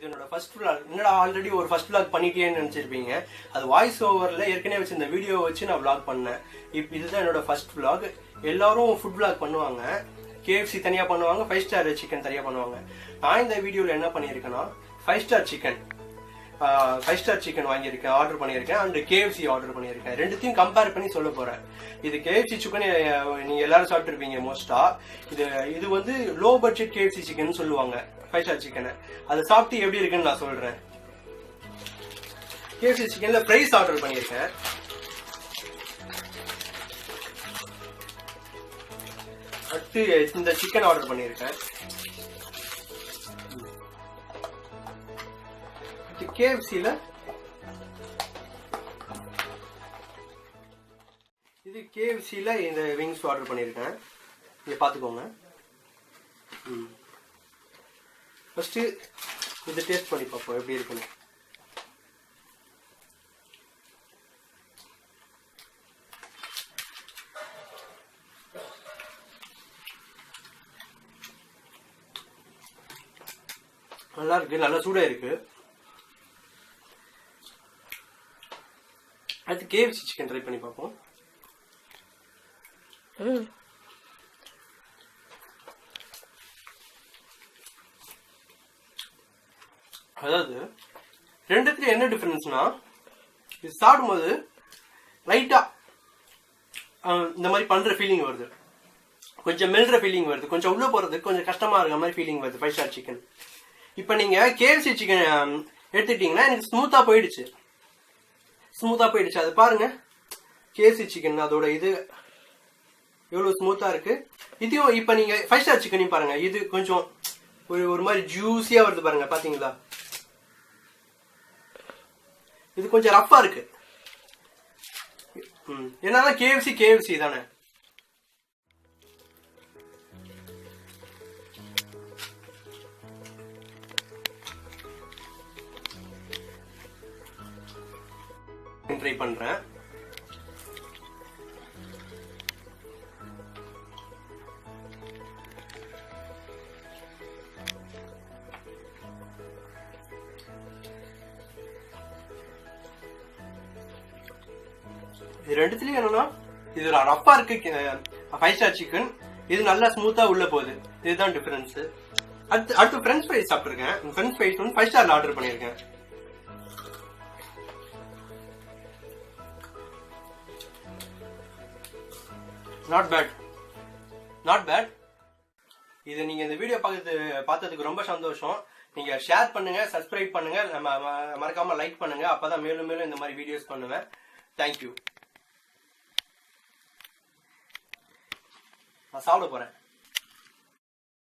இது என்னோட first vlog. என்னடா ஆல்ரெடி ஒரு ஃபர்ஸ்ட் vlog பண்ணிட்டேன்னு நினைச்சிருப்பீங்க. அது வாய்ஸ் ஓவர்ல ஏற்கனவே வச்சு இந்த வீடியோ வச்சு நான் vlog பண்ணேன். இதுதான் என்னோட ஃபர்ஸ்ட் vlog. எல்லாரும் ஃபுட் vlog பண்ணுவாங்க. KFC தனியா பண்ணுவாங்க, 5 ஸ்டார் சிக்கன் தனியா பண்ணுவாங்க. நான் இந்த வீடியோல என்ன பண்ணியிருக்கேன்னா 5 ஸ்டார் சிக்கன் 5 ஸ்டார் சிக்கன் வாங்கியிருக்கேன், ஆர்டர் பண்ணியிருக்கேன். அண்ட் KFC ஆர்டர் பண்ணியிருக்கேன். ரெண்டுத்தையும் கம்பேர் பண்ணி சொல்ல போறேன். இது KFC சிக்கன் நீங்க எல்லாரும் சாப்பிட்டுருப்பீங்க மோஸ்டா. இது வந்து லோ பட்ஜெட் KFC சிக்கன் சொல்லுவாங்க, 5 ஸ்டார் சிக்கனை. அதை சாப்பிட்டு எப்படி இருக்குன்னு நான் சொல்றேன். KFC சிக்கன்ல பிரைஸ் ஆர்டர் பண்ணியிருக்கேன். அடுத்து இந்த சிக்கன் ஆர்டர் பண்ணியிருக்கேன். KFCல இது KFCல இந்த விங்ஸ் ஆர்டர் பண்ணியிருக்கேன். இங்க பாத்துக்கோங்க. ஃபர்ஸ்ட் இது டேஸ்ட் பண்ணி பார்ப்போம் எப்படி இருக்குன்னு. நல்லா இருக்கு, நல்லா சூடா இருக்கு. அடுத்து KFC சிக்கன் ட்ரை பண்ணி பார்ப்போம். அதாவது ரெண்டுத்துல என்ன டிஃபரன்ஸ்னா, இது சாப்பிடும்போது லைட்டா இந்த மாதிரி பண்ற ஃபீலிங் வருது, கொஞ்சம் மெல்ற ஃபீலிங் வருது, கொஞ்சம் உள்ள போறதுக்கு கொஞ்சம் கஷ்டமா இருக்க மாதிரி ஃபீலிங் வருது 5 ஸ்டார் சிக்கன். இப்ப நீங்க KFC சிக்கன் எடுத்துட்டீங்கன்னா எனக்கு ஸ்மூத்தா போயிடுச்சு. அது பாருங்க, KFC சிக்கன் அதோட இது எவ்வளவு ஸ்மூத்தா இருக்கு. இதையும் இப்ப நீங்க 5 ஸ்டார் சிக்கனையும் பாருங்க, இது கொஞ்சம் ஒரு மாதிரி ஜூஸியா வருது பாருங்க, பாத்தீங்களா? இது கொஞ்சம் ரஃப்பா இருக்கு. என்னன்னா KFC தானே. ட்ரை பண்றேன். இது ரெண்டுத்துலயும் என்னன்னா, இது ரஃப்பா இருக்கு 5 ஸ்டார் சிக்கன், இது நல்லா ஸ்மூத்தா உள்ள போகுது. இதுதான் டிஃபரன்ஸ். அடுத்து ஃப்ரெஞ்ச் ஃப்ரைஸ் சாப்பிட்டுருக்கேன். ஃப்ரெஞ்ச் ஃப்ரைஸ் வந்து 5 ஸ்டார்ல ஆர்டர் பண்ணிருக்கேன். Not bad. இது நீங்க இந்த வீடியோ பார்த்ததுக்கு ரொம்ப சந்தோஷம். நீங்க ஷேர் பண்ணுங்க, சப்ஸ்கிரைப் பண்ணுங்க, மறக்காம லைக் பண்ணுங்க. அப்பதான் மேலும் மேலும் இந்த மாதிரி வீடியோஸ் பண்ணுவேன். தேங்க்யூ. நான் சாப்பிட போறேன்.